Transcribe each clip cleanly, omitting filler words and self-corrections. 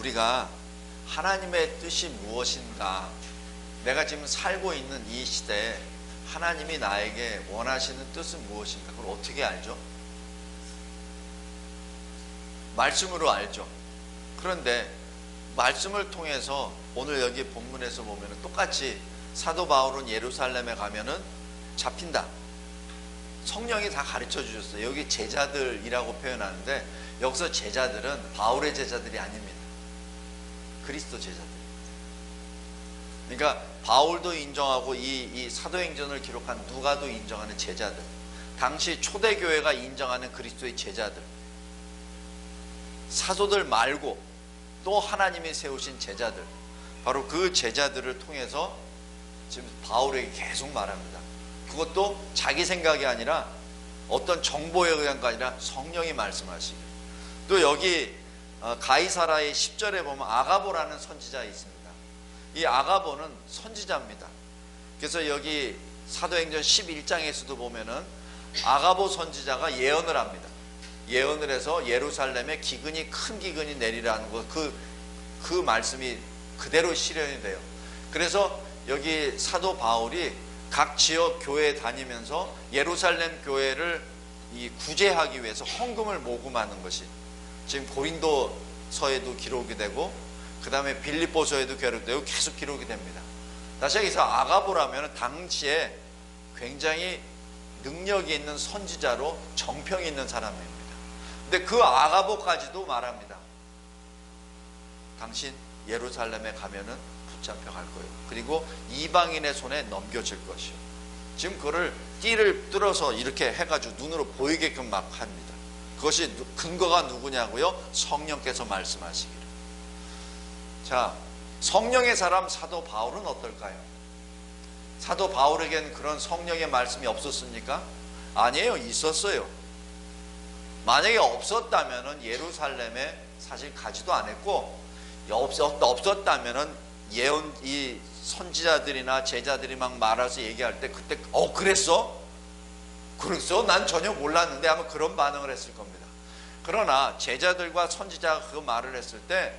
우리가 하나님의 뜻이 무엇인가, 내가 지금 살고 있는 이 시대에 하나님이 나에게 원하시는 뜻은 무엇인가, 그걸 어떻게 알죠? 말씀으로 알죠. 그런데 말씀을 통해서 오늘 여기 본문에서 보면 똑같이 사도 바울은 예루살렘에 가면은 잡힌다. 성령이 다 가르쳐 주셨어요. 여기 제자들이라고 표현하는데 여기서 제자들은 바울의 제자들이 아닙니다. 그리스도 제자들. 그러니까 바울도 인정하고 이 사도행전을 기록한 누가도 인정하는 제자들, 당시 초대교회가 인정하는 그리스도의 제자들, 사도들 말고 또 하나님이 세우신 제자들, 바로 그 제자들을 통해서 지금 바울에게 계속 말합니다. 그것도 자기 생각이 아니라 어떤 정보에 의한 거 아니라 성령이 말씀하시고. 또 여기 가이사라의 10절에 보면 아가보라는 선지자 있습니다. 이 아가보는 선지자입니다. 그래서 여기 사도행전 11장에서도 보면은 아가보 선지자가 예언을 합니다. 예언을 해서 예루살렘에 큰 기근이 내리라는 것, 그 말씀이 그대로 실현이 돼요. 그래서 여기 사도 바울이 각 지역 교회에 다니면서 예루살렘 교회를 구제하기 위해서 헌금을 모금하는 것이 지금 고린도서에도 기록이 되고, 그 다음에 빌립보서에도 기록되고 계속 기록이 됩니다. 다시 여기서 아가보라면 당시에 굉장히 능력이 있는 선지자로 정평이 있는 사람입니다. 근데 그 아가보까지도 말합니다. 당신 예루살렘에 가면은 붙잡혀 갈 거예요. 그리고 이방인의 손에 넘겨질 것이요. 지금 그거를 띠를 뚫어서 이렇게 해가지고 눈으로 보이게끔 막 합니다. 그것이 근거가 누구냐고요? 성령께서 말씀하시기를. 자, 성령의 사람 사도 바울은 어떨까요? 사도 바울에겐 그런 성령의 말씀이 없었습니까? 아니에요. 있었어요. 만약에 없었다면은 예루살렘에 사실 가지도 않았고, 없었다면은 이 선지자들이나 제자들이 막 말해서 얘기할 때 그때 그랬어? 난 전혀 몰랐는데 아마 그런 반응을 했을 겁니다. 그러나 제자들과 선지자가 그 말을 했을 때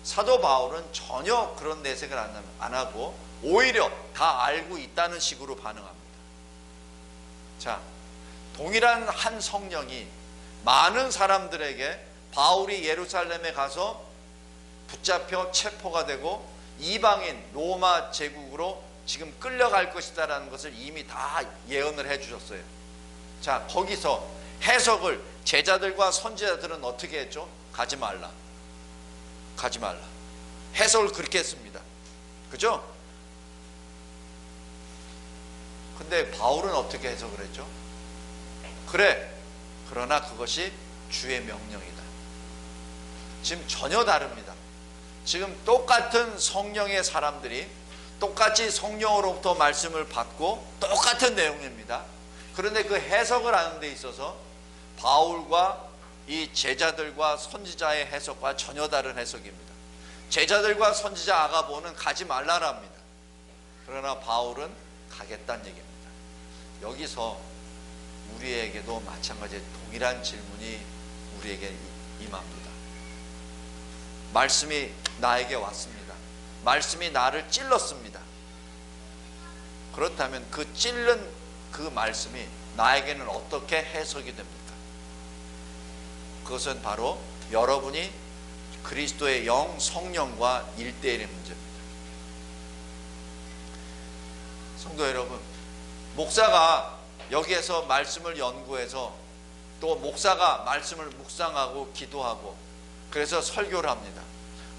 사도 바울은 전혀 그런 내색을 안 하고 오히려 다 알고 있다는 식으로 반응합니다. 자, 동일한 한 성령이 많은 사람들에게 바울이 예루살렘에 가서 붙잡혀 체포가 되고 이방인 로마 제국으로 지금 끌려갈 것이다 라는 것을 이미 다 예언을 해 주셨어요. 자, 거기서 해석을 제자들과 선지자들은 어떻게 했죠? 가지 말라. 해석을 그렇게 했습니다. 그죠? 근데 바울은 어떻게 해석을 했죠? 그래, 그러나 그것이 주의 명령이다. 지금 전혀 다릅니다. 지금 똑같은 성령의 사람들이 똑같이 성령으로부터 말씀을 받고 똑같은 내용입니다. 그런데 그 해석을 하는 데 있어서 바울과 이 제자들과 선지자의 해석과 전혀 다른 해석입니다. 제자들과 선지자 아가보는 가지 말라랍니다. 그러나 바울은 가겠다는 얘기입니다. 여기서 우리에게도 마찬가지의 동일한 질문이 우리에게 임합니다. 말씀이 나에게 왔습니다. 말씀이 나를 찔렀습니다. 그렇다면 그 찔른 그 말씀이 나에게는 어떻게 해석이 됩니까? 그것은 바로 여러분이 그리스도의 영 성령과 1대1의 문제입니다. 성도 여러분, 목사가 여기에서 말씀을 연구해서 또 목사가 말씀을 묵상하고 기도하고 그래서 설교를 합니다.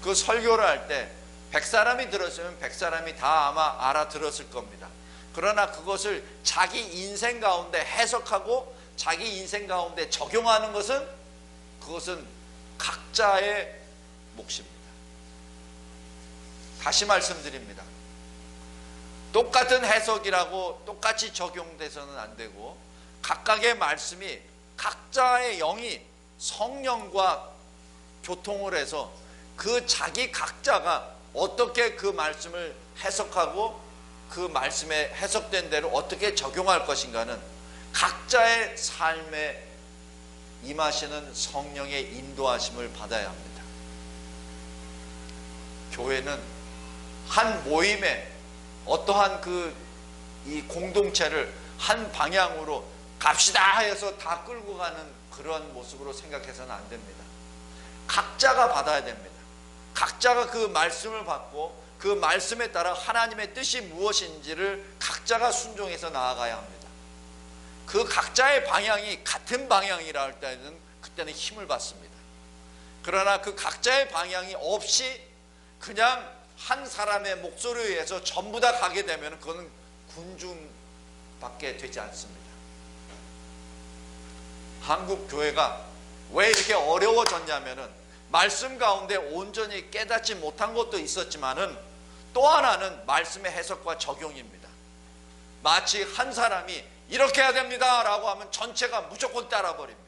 그 설교를 할 때 100사람이 들었으면 100사람이 다 아마 알아들었을 겁니다. 그러나 그것을 자기 인생 가운데 해석하고 자기 인생 가운데 적용하는 것은 그것은 각자의 몫입니다. 다시 말씀드립니다. 똑같은 해석이라고 똑같이 적용돼서는 안 되고 각각의 말씀이 각자의 영이 성령과 교통을 해서 그 자기 각자가 어떻게 그 말씀을 해석하고 그 말씀에 해석된 대로 어떻게 적용할 것인가는 각자의 삶에 임하시는 성령의 인도하심을 받아야 합니다. 교회는 한 모임에 어떠한 이 공동체를 한 방향으로 갑시다 해서 다 끌고 가는 그런 모습으로 생각해서는 안 됩니다. 각자가 받아야 됩니다. 각자가 그 말씀을 받고 그 말씀에 따라 하나님의 뜻이 무엇인지를 각자가 순종해서 나아가야 합니다. 그 각자의 방향이 같은 방향이라 할 때는 그때는 힘을 받습니다. 그러나 그 각자의 방향이 없이 그냥 한 사람의 목소리에 의해서 전부 다 가게 되면 그거는 군중밖에 되지 않습니다. 한국 교회가 왜 이렇게 어려워졌냐면은 말씀 가운데 온전히 깨닫지 못한 것도 있었지만은 또 하나는 말씀의 해석과 적용입니다. 마치 한 사람이 이렇게 해야 됩니다 라고 하면 전체가 무조건 따라 버립니다.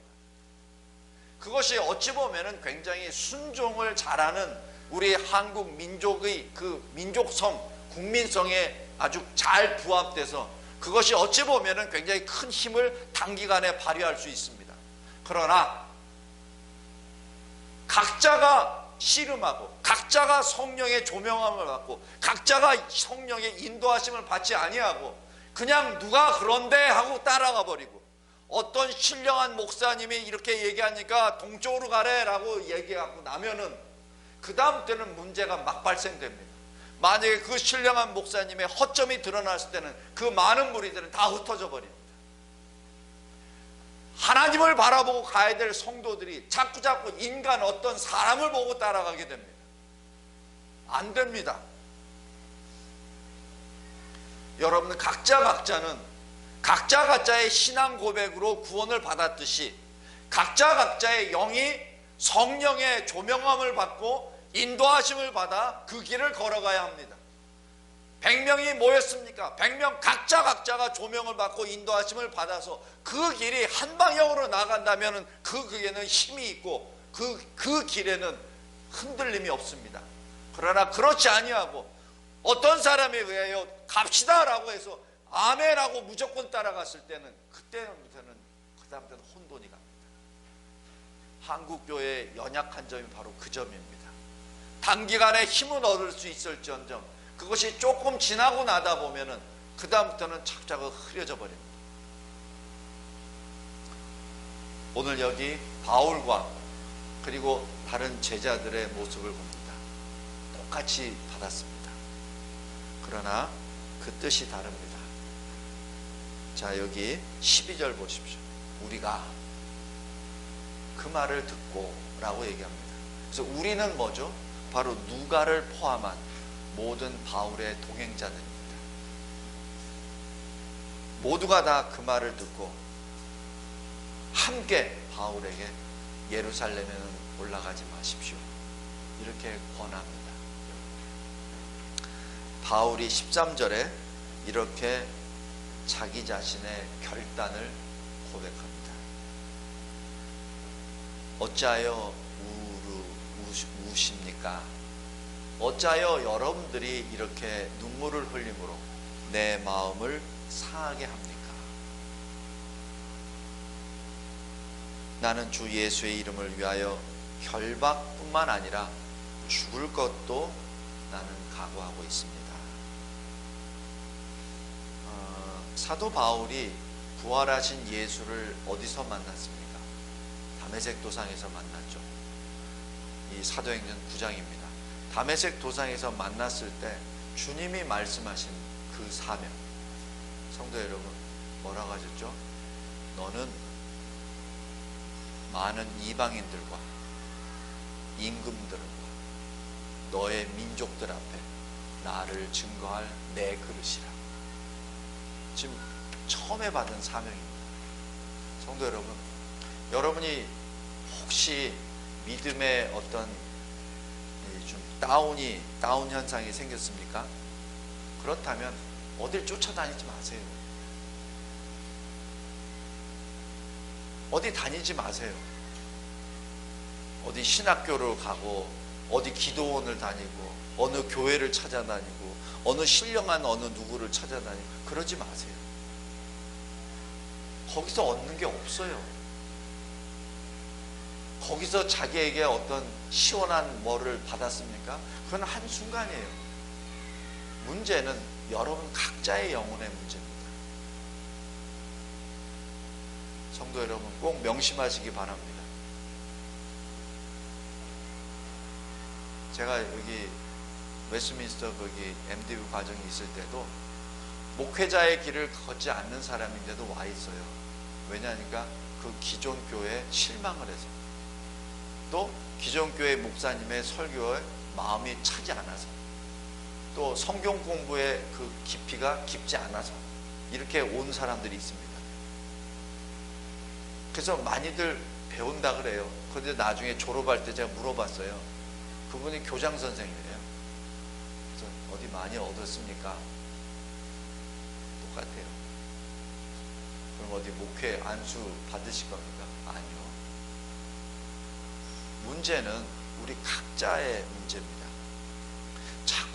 그것이 어찌 보면은 굉장히 순종을 잘하는 우리 한국 민족의 그 민족성, 국민성에 아주 잘 부합돼서 그것이 어찌 보면은 굉장히 큰 힘을 단기간에 발휘할 수 있습니다. 그러나 각자가 씨름하고 각자가 성령의 조명함을 받고 각자가 성령의 인도하심을 받지 아니하고 그냥 누가 그런데 하고 따라가 버리고 어떤 신령한 목사님이 이렇게 얘기하니까 동쪽으로 가래 라고 얘기하고 나면은 그 다음 때는 문제가 막 발생됩니다. 만약에 그 신령한 목사님의 허점이 드러났을 때는 그 많은 무리들은 다 흩어져 버립니다. 하나님을 바라보고 가야 될 성도들이 자꾸 인간 어떤 사람을 보고 따라가게 됩니다. 안 됩니다. 여러분 각자는 각자의 신앙 고백으로 구원을 받았듯이 각자의 영이 성령의 조명함을 받고 인도하심을 받아 그 길을 걸어가야 합니다. 100명이 모였습니까? 100명 각자가 조명을 받고 인도하심을 받아서 그 길이 한 방향으로 나간다면 그 길에는 힘이 있고 그 길에는 흔들림이 없습니다. 그러나 그렇지 아니하고 어떤 사람에 의하여 갑시다 라고 해서 아멘하고 무조건 따라갔을 때는 그때부터는 혼돈이 갑니다. 한국교회의 연약한 점이 바로 그 점입니다. 단기간에 힘은 얻을 수 있을지언정 그것이 조금 지나고 나다 보면은 그 다음부터는 착착 흐려져 버립니다. 오늘 여기 바울과 그리고 다른 제자들의 모습을 봅니다. 똑같이 받았습니다. 그러나 그 뜻이 다릅니다. 자, 여기 12절 보십시오. 우리가 그 말을 듣고 라고 얘기합니다. 그래서 우리는 뭐죠? 바로 누가를 포함한 모든 바울의 동행자들입니다. 모두가 다 그 말을 듣고 함께 바울에게 예루살렘에는 올라가지 마십시오 이렇게 권합니다. 바울이 13절에 이렇게 자기 자신의 결단을 고백합니다. 어찌하여 우십니까? 어찌하여 여러분들이 이렇게 눈물을 흘림으로 내 마음을 상하게 합니까? 나는 주 예수의 이름을 위하여 결박뿐만 아니라 죽을 것도 나는 각오하고 있습니다. 사도 바울이 부활하신 예수를 어디서 만났습니까? 다메섹 도상에서 만났죠. 이 사도행전 9장입니다. 다메섹 도상에서 만났을 때 주님이 말씀하신 그 사명, 성도 여러분 뭐라고 하셨죠? 너는 많은 이방인들과 임금들과 너의 민족들 앞에 나를 증거할 내 그릇이라. 지금 처음에 받은 사명입니다. 성도 여러분, 여러분이 혹시 믿음의 어떤 좀 다운 현상이 생겼습니까? 그렇다면 어딜 쫓아다니지 마세요. 어디 다니지 마세요. 어디 신학교를 가고 어디 기도원을 다니고 어느 교회를 찾아다니고 어느 신령한 어느 누구를 찾아다니고 그러지 마세요. 거기서 얻는 게 없어요. 거기서 자기에게 어떤 시원한 뭐를 받았습니까? 그건 한순간이에요. 문제는 여러분 각자의 영혼의 문제입니다. 성도 여러분 꼭 명심하시기 바랍니다. 제가 여기 웨스트민스터 거기 MDB 과정이 있을 때도 목회자의 길을 걷지 않는 사람인데도 와 있어요. 왜냐하니까 그 기존 교회에 실망을 해서, 또 기존 교회 목사님의 설교에 마음이 차지 않아서, 또 성경 공부의 그 깊이가 깊지 않아서 이렇게 온 사람들이 있습니다. 그래서 많이들 배운다 그래요. 그런데 나중에 졸업할 때 제가 물어봤어요. 그분이 교장 선생님이에요. 그래서 어디 많이 얻었습니까? 똑같아요. 그럼 어디 목회 안수 받으실 겁니까? 아니요. 문제는 우리 각자의 문제입니다.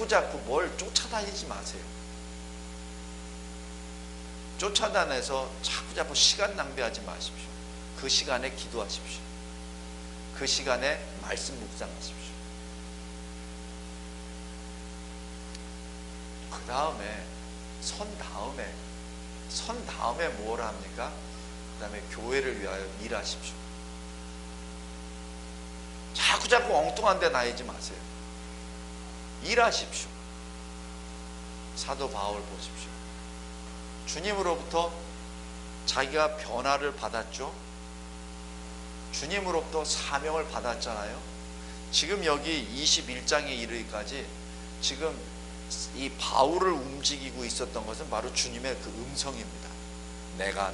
자꾸 뭘 쫓아다니지 마세요. 쫓아다녀서 자꾸 시간 낭비하지 마십시오. 그 시간에 기도하십시오. 그 시간에 말씀 묵상하십시오. 그 다음에 선 다음에 뭘 합니까? 그 다음에 교회를 위하여 일하십시오. 자꾸 엉뚱한 데 나이지 마세요. 일하십시오. 사도 바울 보십시오. 주님으로부터 자기가 변화를 받았죠. 주님으로부터 사명을 받았잖아요. 지금 여기 21장에 이르기까지 지금 이 바울을 움직이고 있었던 것은 바로 주님의 그 음성입니다. 내가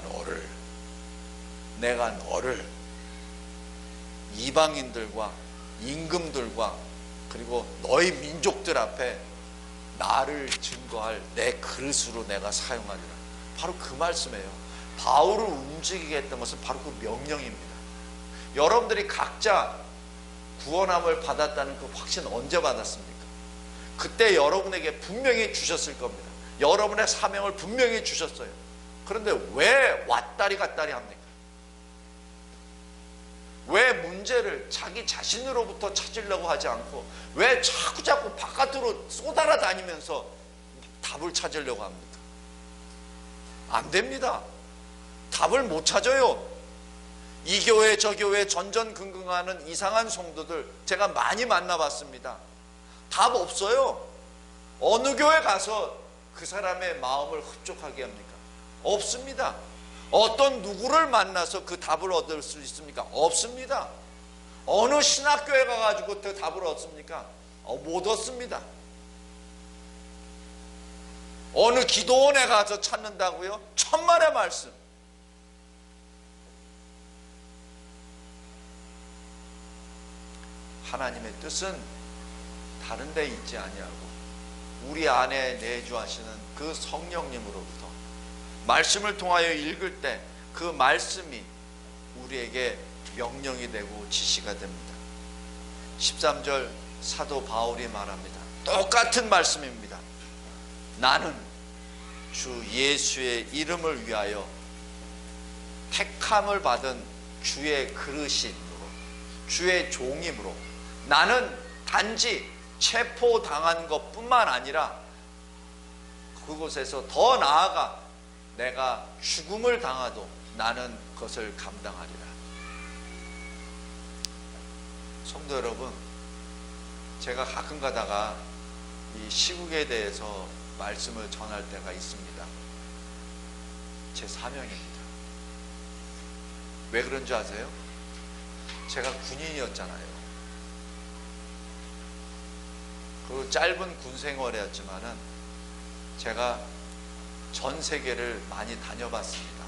너를 이방인들과 임금들과 그리고 너희 민족들 앞에 나를 증거할 내 그릇으로 내가 사용하리라. 바로 그 말씀이에요. 바울을 움직이게 했던 것은 바로 그 명령입니다. 여러분들이 각자 구원함을 받았다는 그 확신 언제 받았습니까? 그때 여러분에게 분명히 주셨을 겁니다. 여러분의 사명을 분명히 주셨어요. 그런데 왜 왔다리 갔다리 합니까? 왜 문제를 자기 자신으로부터 찾으려고 하지 않고 왜 자꾸 바깥으로 쏘달아 다니면서 답을 찾으려고 합니까? 안 됩니다. 답을 못 찾아요. 이 교회 저 교회 전전긍긍하는 이상한 성도들 제가 많이 만나봤습니다. 답 없어요. 어느 교회 가서 그 사람의 마음을 흡족하게 합니까? 없습니다. 어떤 누구를 만나서 그 답을 얻을 수 있습니까? 없습니다. 어느 신학교에 가가지고 그 답을 얻습니까? 못 얻습니다. 어느 기도원에 가서 찾는다고요? 천만의 말씀. 하나님의 뜻은 다른 데 있지 아니하고 우리 안에 내주하시는 그 성령님으로부터 말씀을 통하여 읽을 때 그 말씀이 우리에게 명령이 되고 지시가 됩니다. 13절 사도 바울이 말합니다. 똑같은 말씀입니다. 나는 주 예수의 이름을 위하여 택함을 받은 주의 그릇임으로 주의 종임으로 나는 단지 체포당한 것뿐만 아니라 그곳에서 더 나아가 내가 죽음을 당하도 나는 그것을 감당하리라. 성도 여러분, 제가 가끔 가다가 이 시국에 대해서 말씀을 전할 때가 있습니다. 제 사명입니다. 왜 그런지 아세요? 제가 군인이었잖아요. 그 짧은 군 생활이었지만은 제가 전 세계를 많이 다녀봤습니다.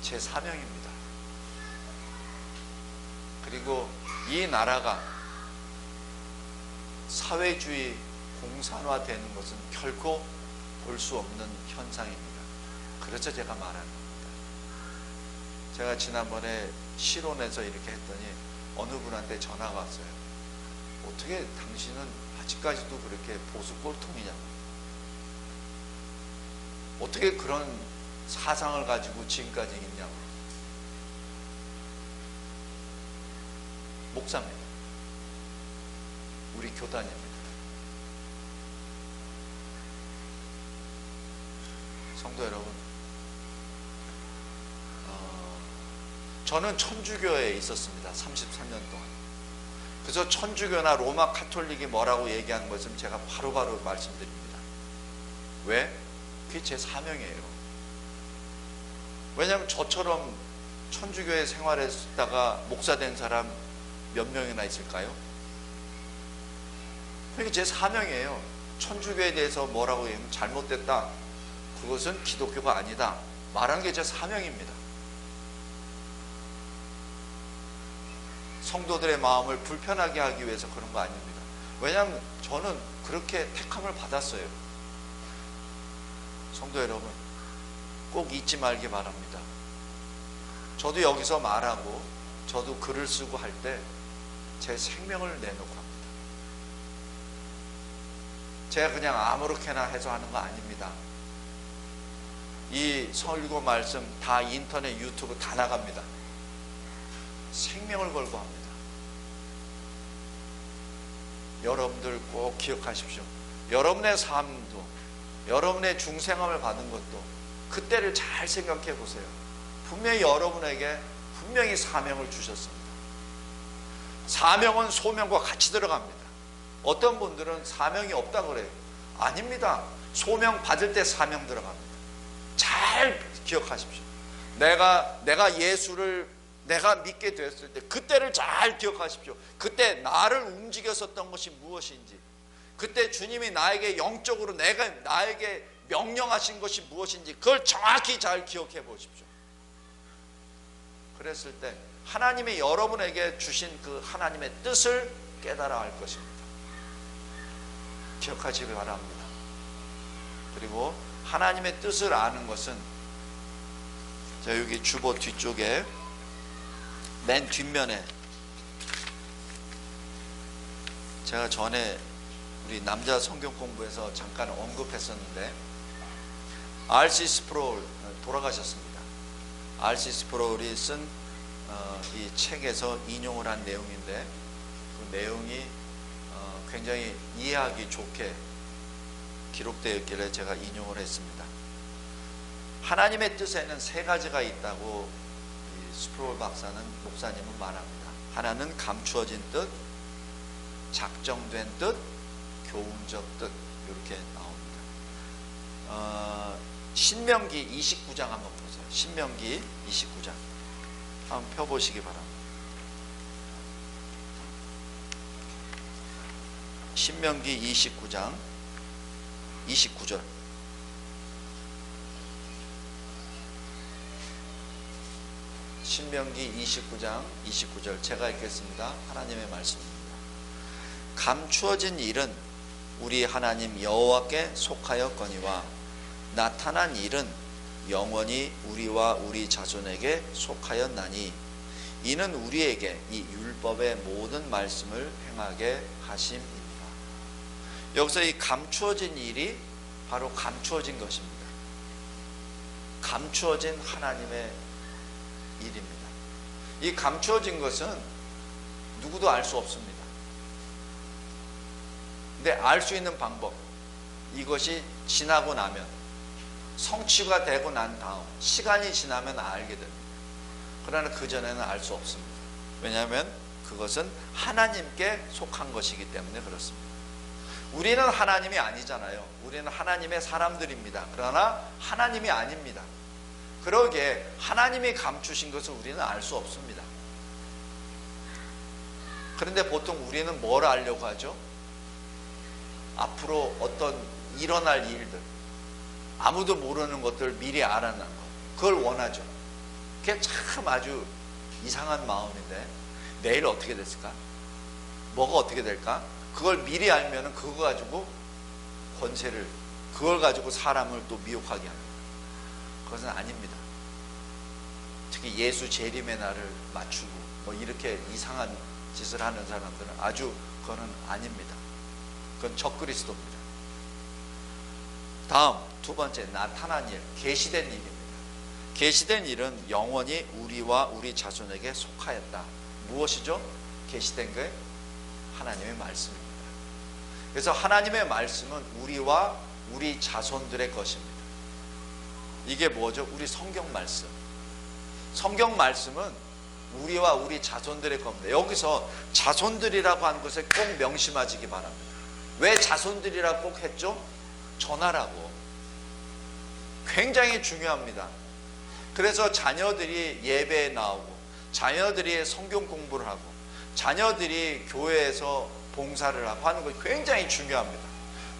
제 사명입니다. 그리고 이 나라가 사회주의 공산화되는 것은 결코 볼 수 없는 현상입니다. 그래서 제가 말하는 겁니다. 제가 지난번에 실온에서 이렇게 했더니 어느 분한테 전화가 왔어요. 어떻게 당신은 아직까지도 그렇게 보수 꼴통이냐고. 어떻게 그런 사상을 가지고 지금까지 있냐고. 목사입니다. 우리 교단입니다. 성도 여러분, 저는 천주교에 있었습니다. 33년 동안. 그래서 천주교나 로마 카톨릭이 뭐라고 얘기하는 것을 제가 바로바로 말씀드립니다. 왜? 그게 제 사명이에요. 왜냐하면 저처럼 천주교에 생활했다가 목사 된 사람 몇 명이나 있을까요? 그게 제 사명이에요. 천주교에 대해서 뭐라고 얘기하면 잘못됐다, 그것은 기독교가 아니다, 말하는 게 제 사명입니다. 성도들의 마음을 불편하게 하기 위해서 그런 거 아닙니다. 왜냐하면 저는 그렇게 택함을 받았어요. 성도 여러분, 꼭 잊지 말기 바랍니다. 저도 여기서 말하고 저도 글을 쓰고 할 때 제 생명을 내놓고 합니다. 제가 그냥 아무렇게나 해서 하는 거 아닙니다. 이 설교 말씀 다 인터넷 유튜브 다 나갑니다. 생명을 걸고 합니다. 여러분들 꼭 기억하십시오. 여러분의 삶도, 여러분의 중생함을 받은 것도 그때를 잘 생각해 보세요. 분명히 여러분에게 분명히 사명을 주셨습니다. 사명은 소명과 같이 들어갑니다. 어떤 분들은 사명이 없다 그래요. 아닙니다. 소명 받을 때 사명 들어갑니다. 잘 기억하십시오. 내가 예수를 내가 믿게 되었을 때 그때를 잘 기억하십시오. 그때 나를 움직였었던 것이 무엇인지, 그때 주님이 나에게 영적으로 나에게 명령하신 것이 무엇인지 그걸 정확히 잘 기억해 보십시오. 그랬을 때 하나님이 여러분에게 주신 그 하나님의 뜻을 깨달아 할 것입니다. 기억하시기 바랍니다. 그리고 하나님의 뜻을 아는 것은, 자, 여기 주보 뒤쪽에 맨 뒷면에 제가 전에 우리 남자 성경 공부에서 잠깐 언급했었는데, R.C. 스프롤 돌아가셨습니다. R.C. 스프롤이 쓴 이 책에서 인용을 한 내용인데, 그 내용이 굉장히 이해하기 좋게 기록되어 있기를 제가 인용을 했습니다. 하나님의 뜻에는 세 가지가 있다고 스프롤 목사님은 말합니다. 하나는 감추어진 뜻, 작정된 뜻, 교훈적 뜻, 이렇게 나옵니다. 신명기 29장 한번 보세요. 신명기 29장 한번 펴보시기 바랍니다. 신명기 29장 29절. 신명기 29장 29절 제가 읽겠습니다. 하나님의 말씀입니다. 감추어진 일은 우리 하나님 여호와께 속하였거니와 나타난 일은 영원히 우리와 우리 자손에게 속하였나니 이는 우리에게 이 율법의 모든 말씀을 행하게 하심입니다. 여기서 이 감추어진 일이 바로 감추어진 것입니다. 감추어진 하나님의 일입니다. 이 감추어진 것은 누구도 알 수 없습니다. 근데 알 수 있는 방법, 이것이 지나고 나면, 성취가 되고 난 다음 시간이 지나면 알게 됩니다. 그러나 그전에는 알 수 없습니다. 왜냐하면 그것은 하나님께 속한 것이기 때문에 그렇습니다. 우리는 하나님이 아니잖아요. 우리는 하나님의 사람들입니다. 그러나 하나님이 아닙니다. 그러기에 하나님이 감추신 것을 우리는 알 수 없습니다. 그런데 보통 우리는 뭘 알려고 하죠? 앞으로 어떤 일어날 일들, 아무도 모르는 것들을 미리 알아낸 것, 그걸 원하죠. 그게 참 아주 이상한 마음인데, 내일 어떻게 됐을까? 뭐가 어떻게 될까? 그걸 미리 알면은 그거 가지고 권세를, 그걸 가지고 사람을 또 미혹하게 합니다. 그것은 아닙니다. 특히 예수 재림의 날을 맞추고 뭐 이렇게 이상한 짓을 하는 사람들은 아주 그거는 아닙니다. 그건 적그리스도입니다. 다음 두 번째, 나타난 일, 계시된 일입니다. 계시된 일은 영원히 우리와 우리 자손에게 속하였다. 무엇이죠? 계시된 게 하나님의 말씀입니다. 그래서 하나님의 말씀은 우리와 우리 자손들의 것입니다. 이게 뭐죠? 우리 성경 말씀. 성경 말씀은 우리와 우리 자손들의 겁니다. 여기서 자손들이라고 하는 것을 꼭 명심하시기 바랍니다. 왜 자손들이라고 꼭 했죠? 전하라고. 굉장히 중요합니다. 그래서 자녀들이 예배에 나오고, 자녀들이 성경 공부를 하고, 자녀들이 교회에서 봉사를 하고 하는 것이 굉장히 중요합니다.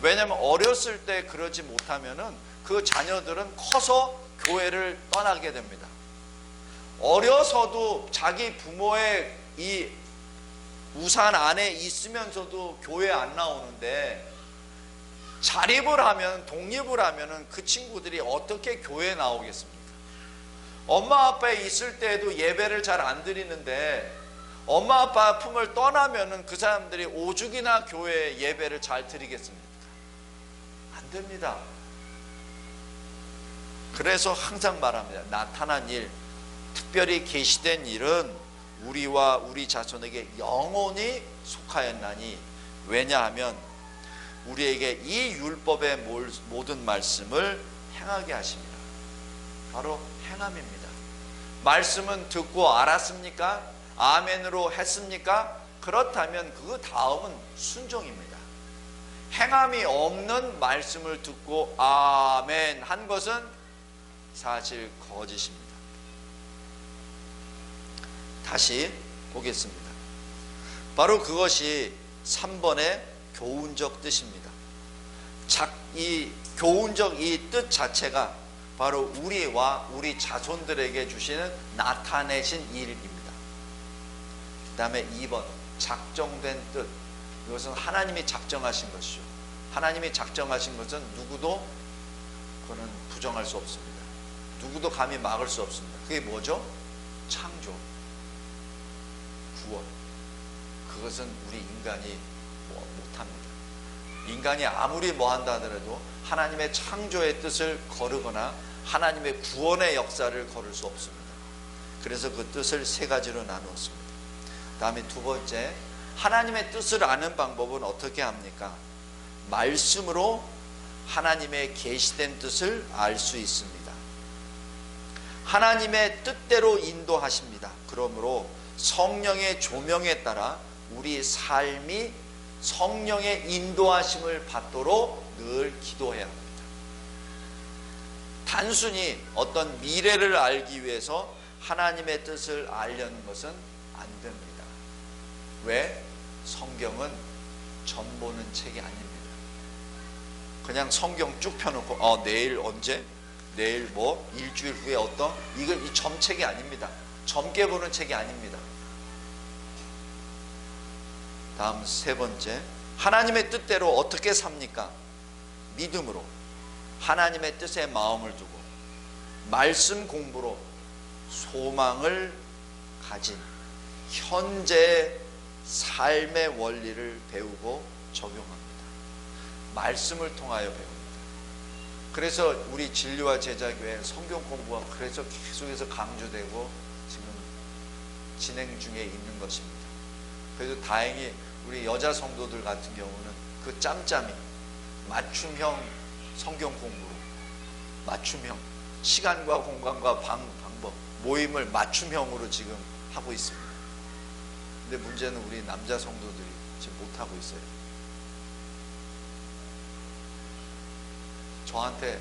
왜냐하면 어렸을 때 그러지 못하면은 그 자녀들은 커서 교회를 떠나게 됩니다. 어려서도 자기 부모의 이 우산 안에 있으면서도 교회 안 나오는데, 자립을 하면, 독립을 하면은 그 친구들이 어떻게 교회에 나오겠습니까? 엄마 아빠에 있을 때에도 예배를 잘 안 드리는데, 엄마 아빠 품을 떠나면은 그 사람들이 오죽이나 교회에 예배를 잘 드리겠습니까? 안 됩니다. 그래서 항상 말합니다. 나타난 일, 특별히 계시된 일은 우리와 우리 자손에게 영원히 속하였나니, 왜냐하면 우리에게 이 율법의 모든 말씀을 행하게 하십니다. 바로 행함입니다. 말씀은 듣고 알았습니까? 아멘으로 했습니까? 그렇다면 그 다음은 순종입니다. 행함이 없는 말씀을 듣고 아멘 한 것은 사실 거짓입니다. 다시 보겠습니다. 바로 그것이 3번의 교훈적 뜻입니다. 이 교훈적 이 뜻 자체가 바로 우리와 우리 자손들에게 주시는 나타내신 일입니다. 그 다음에 2번, 작정된 뜻. 이것은 하나님이 작정하신 것이죠. 하나님이 작정하신 것은 누구도 그는 부정할 수 없습니다. 누구도 감히 막을 수 없습니다. 그게 뭐죠? 창조, 구원. 그것은 우리 인간이 못합니다. 인간이 아무리 뭐한다 하더라도 하나님의 창조의 뜻을 거르거나 하나님의 구원의 역사를 걸을 수 없습니다. 그래서 그 뜻을 세 가지로 나누었습니다. 다음에 두 번째, 하나님의 뜻을 아는 방법은 어떻게 합니까? 말씀으로 하나님의 계시된 뜻을 알 수 있습니다. 하나님의 뜻대로 인도하십니다. 그러므로 성령의 조명에 따라 우리 삶이 성령의 인도하심을 받도록 늘 기도해야 합니다. 단순히 어떤 미래를 알기 위해서 하나님의 뜻을 알려는 것은 안 됩니다. 왜? 성경은 전 보는 책이 아닙니다. 그냥 성경 쭉 펴놓고 내일 언제? 내일 뭐? 일주일 후에 어떤? 이건 이 점책이 아닙니다. 점괘 보는 책이 아닙니다. 다음 세 번째, 하나님의 뜻대로 어떻게 삽니까? 믿음으로 하나님의 뜻에 마음을 두고 말씀 공부로 소망을 가진 현재 삶의 원리를 배우고 적용합니다. 말씀을 통하여 배웁니다. 그래서 우리 진리와 제자교회 성경 공부가 그래서 계속해서 강조되고 지금 진행 중에 있는 것입니다. 그래서 다행히 우리 여자 성도들 같은 경우는 그 짬짬이 맞춤형 성경 공부로, 맞춤형 시간과 공간과 방법, 모임을 맞춤형으로 지금 하고 있습니다. 근데 문제는 우리 남자 성도들이 지금 못하고 있어요. 저한테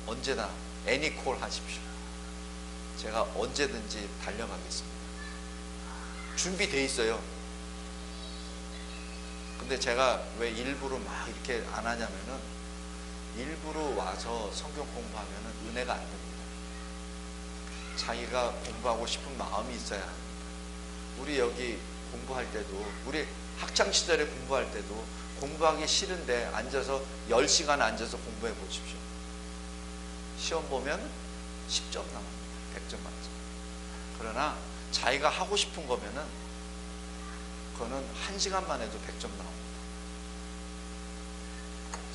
언제나 애니콜 하십시오. 제가 언제든지 달려가겠습니다. 준비돼 있어요. 근데 제가 왜 일부러 막 이렇게 안 하냐면은, 일부러 와서 성경 공부하면은 은혜가 안 됩니다. 자기가 공부하고 싶은 마음이 있어야 합니다. 우리 여기 공부할 때도, 우리 학창시절에 공부할 때도 공부하기 싫은데 앉아서 10시간 앉아서 공부해 보십시오. 시험 보면 10점 남았습니다. 100점 만점. 그러나 자기가 하고 싶은 거면은 그거는 1시간만 해도 100점 나옵니다.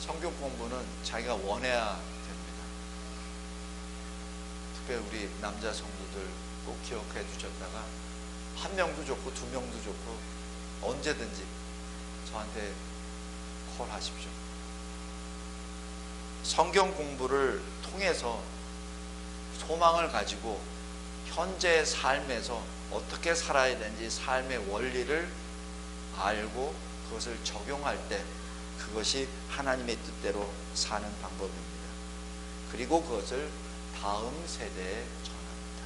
성경 공부는 자기가 원해야 됩니다. 특별히 우리 남자 성도들 꼭 기억해 주셨다가 한 명도 좋고 두 명도 좋고 언제든지 저한테 콜하십시오. 성경 공부를 통해서 소망을 가지고 현재의 삶에서 어떻게 살아야 되는지 삶의 원리를 알고 그것을 적용할 때 그것이 하나님의 뜻대로 사는 방법입니다. 그리고 그것을 다음 세대에 전합니다.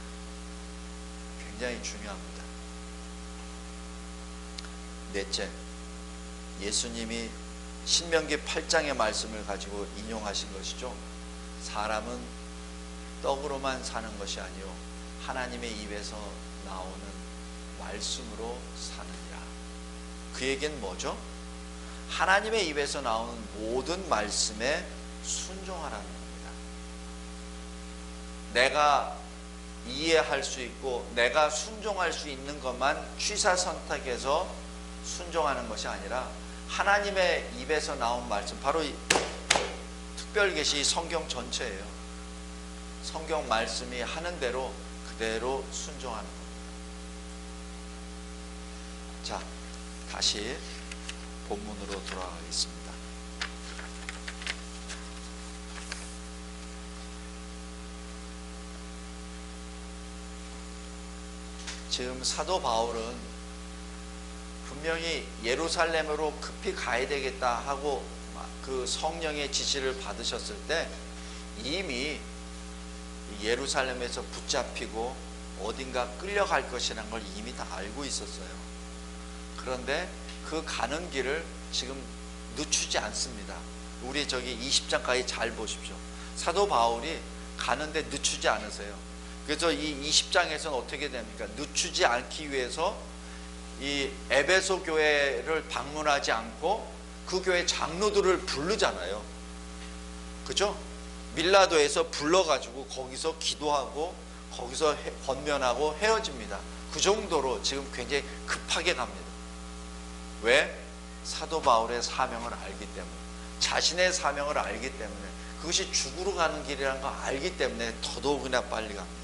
굉장히 중요합니다. 넷째, 예수님이 신명기 8장의 말씀을 가지고 인용하신 것이죠. 사람은 떡으로만 사는 것이 아니요 하나님의 입에서 나오는 말씀으로 사느니라. 그 얘기는 뭐죠? 하나님의 입에서 나오는 모든 말씀에 순종하라는 겁니다. 내가 이해할 수 있고 내가 순종할 수 있는 것만 취사선택해서 순종하는 것이 아니라 하나님의 입에서 나온 말씀, 바로 이 특별계시 성경 전체예요. 성경 말씀이 하는 대로 그대로 순종하는 겁니다. 자, 다시 본문으로 돌아가겠습니다. 지금 사도 바울은 분명히 예루살렘으로 급히 가야 되겠다 하고 그 성령의 지시를 받으셨을 때 이미 예루살렘에서 붙잡히고 어딘가 끌려갈 것이라는 걸 이미 다 알고 있었어요. 그런데 그 가는 길을 지금 늦추지 않습니다. 우리 저기 20장까지 잘 보십시오. 사도 바울이 가는데 늦추지 않으세요. 그래서 이 20장에서는 어떻게 됩니까? 늦추지 않기 위해서 이 에베소 교회를 방문하지 않고 그 교회 장로들을 부르잖아요. 그죠? 밀라도에서 불러가지고 거기서 기도하고 거기서 권면하고 헤어집니다. 그 정도로 지금 굉장히 급하게 갑니다. 왜? 사도 바울의 사명을 알기 때문에, 자신의 사명을 알기 때문에, 그것이 죽으러 가는 길이라는 걸 알기 때문에 더더욱이나 빨리 갑니다.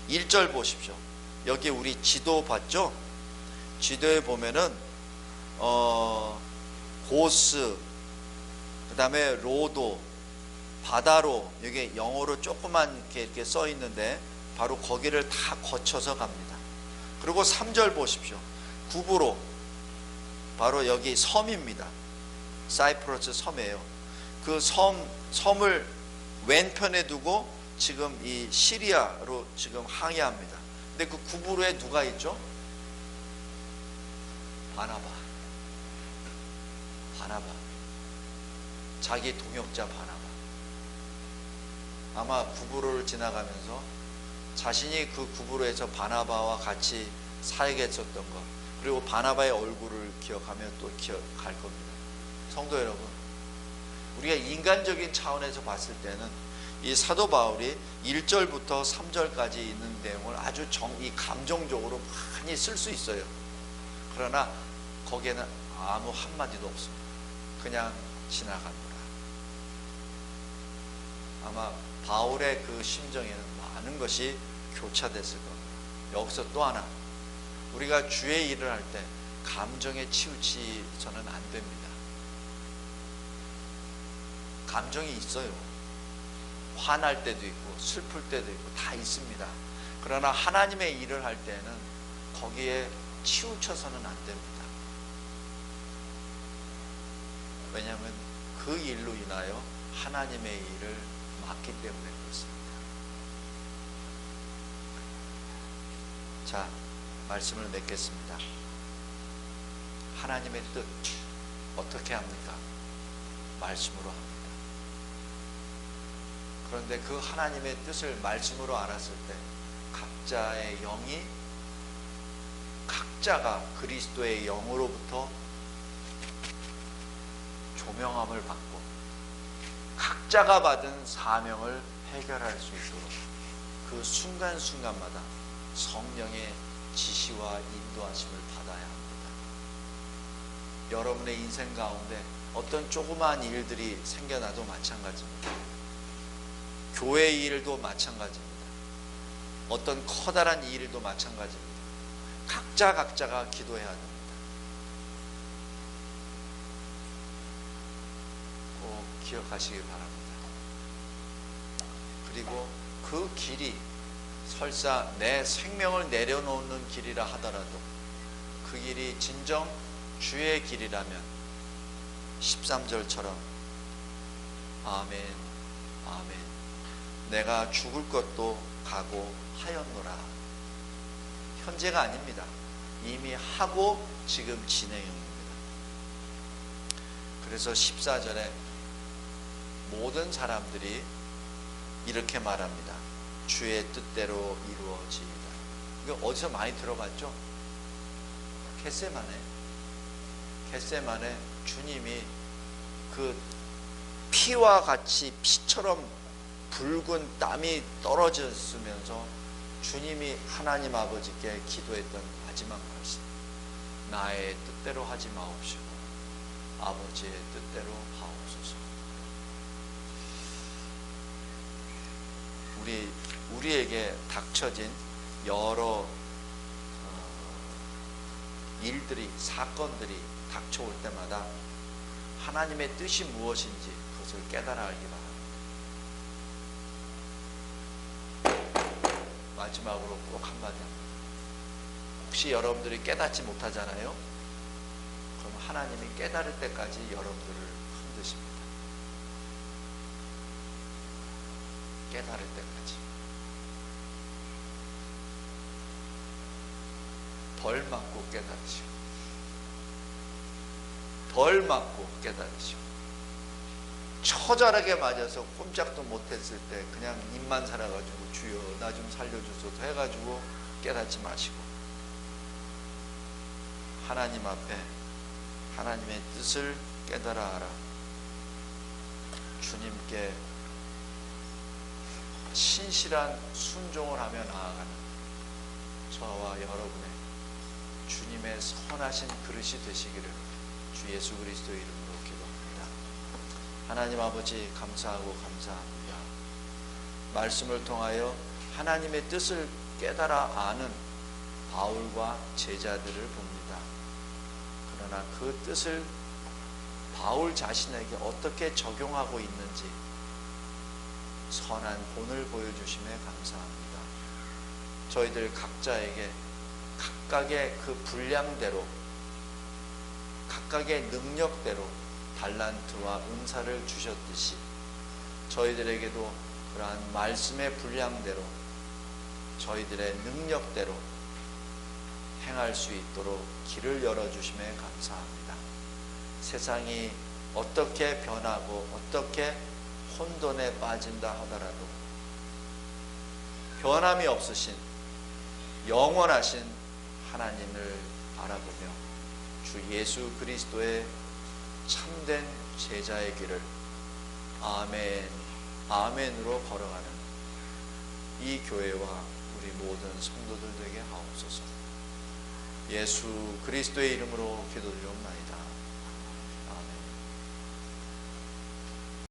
1절 보십시오. 여기 우리 지도 봤죠? 지도에 보면은 고스, 그 다음에 로도, 바다로, 여기 영어로 조그만 이렇게 써 있는데 바로 거기를 다 거쳐서 갑니다. 그리고 3절 보십시오. 구브로, 바로 여기 섬입니다. 사이프러스 섬이에요. 그 섬을 왼편에 두고 지금 이 시리아로 지금 항해합니다. 근데 그 구브로에 누가 있죠? 바나바. 자기 동역자 바나바. 아마 구브로를 지나가면서 자신이 그 구브로에서 바나바와 같이 살겠었던 것, 그리고 바나바의 얼굴을 기억하면 또 기억할 겁니다. 성도 여러분, 우리가 인간적인 차원에서 봤을 때는 이 사도 바울이 1절부터 3절까지 있는 내용을 아주 이 감정적으로 많이 쓸 수 있어요. 그러나 거기에는 아무 한마디도 없습니다. 그냥 지나갑니다. 아마 바울의 그 심정에는 많은 것이 교차됐을 겁니다. 여기서 또 하나, 우리가 주의 일을 할 때 감정에 치우치서는 안 됩니다. 감정이 있어요. 화날 때도 있고 슬플 때도 있고 다 있습니다. 그러나 하나님의 일을 할 때는 거기에 치우쳐서는 안 됩니다. 왜냐하면 그 일로 인하여 하나님의 일을 맡기 때문에 그렇습니다. 자, 말씀을 맺겠습니다. 하나님의 뜻 어떻게 합니까? 말씀으로 합니다. 그런데 그 하나님의 뜻을 말씀으로 알았을 때 각자의 영이, 각자가 그리스도의 영으로부터 조명함을 받고 각자가 받은 사명을 해결할 수 있도록 그 순간순간마다 성령의 지시와 인도하심을 받아야 합니다. 여러분의 인생 가운데 어떤 조그마한 일들이 생겨나도 마찬가지입니다. 교회의 일도 마찬가지입니다. 어떤 커다란 일도 마찬가지입니다. 각자가 기도해야 됩니다. 꼭 기억하시길 바랍니다. 그리고 그 길이 설사 내 생명을 내려놓는 길이라 하더라도 그 길이 진정 주의 길이라면 13절처럼 아멘 아멘 내가 죽을 것도 각오하였노라. 현재가 아닙니다. 이미 하고 지금 진행형입니다. 그래서 14절에 모든 사람들이 이렇게 말합니다. 주의 뜻대로 이루어지이다. 이거 어디서 많이 들어봤죠? 겟세마네 주님이 그 피와 같이 피처럼 붉은 땀이 떨어졌으면서 주님이 하나님 아버지께 기도했던 마지막 말씀, 나의 뜻대로 하지 마옵시고 아버지의 뜻대로 하옵소서. 우리에게 닥쳐진 여러 일들이, 사건들이 닥쳐올 때마다 하나님의 뜻이 무엇인지 그것을 깨달아 알기 바랍니다. 마지막으로 꼭 한마디 합니다. 혹시 여러분들이 깨닫지 못하잖아요? 그럼 하나님이 깨달을 때까지 여러분들을 흔드십니다. 깨달을 때까지. 벌 맞고 깨달으시고, 벌 맞고 깨달으시고, 처절하게 맞아서 꼼짝도 못했을 때 그냥 입만 살아가지고 주여 나 좀 살려주소서 해가지고 깨닫지 마시고, 하나님 앞에 하나님의 뜻을 깨달아 알아 주님께 신실한 순종을 하며 나아가는 저와 여러분의 주님의 선하신 그릇이 되시기를 주 예수 그리스도의 이름으로 기도합니다. 하나님 아버지 감사하고 감사합니다. 말씀을 통하여 하나님의 뜻을 깨달아 아는 바울과 제자들을 봅니다. 그러나 그 뜻을 바울 자신에게 어떻게 적용하고 있는지 선한 본을 보여주심에 감사합니다. 저희들 각자에게 각각의 그 분량대로, 각각의 능력대로 달란트와 은사를 주셨듯이 저희들에게도 그러한 말씀의 분량대로 저희들의 능력대로 행할 수 있도록 길을 열어주심에 감사합니다. 세상이 어떻게 변하고 어떻게 혼돈에 빠진다 하더라도 변함이 없으신 영원하신 하나님을 바라보며 주 예수 그리스도의 참된 제자의 길을 아멘, 아멘으로 걸어가는 이 교회와 우리 모든 성도들 되게 하옵소서. 예수 그리스도의 이름으로 기도드리옵나이다.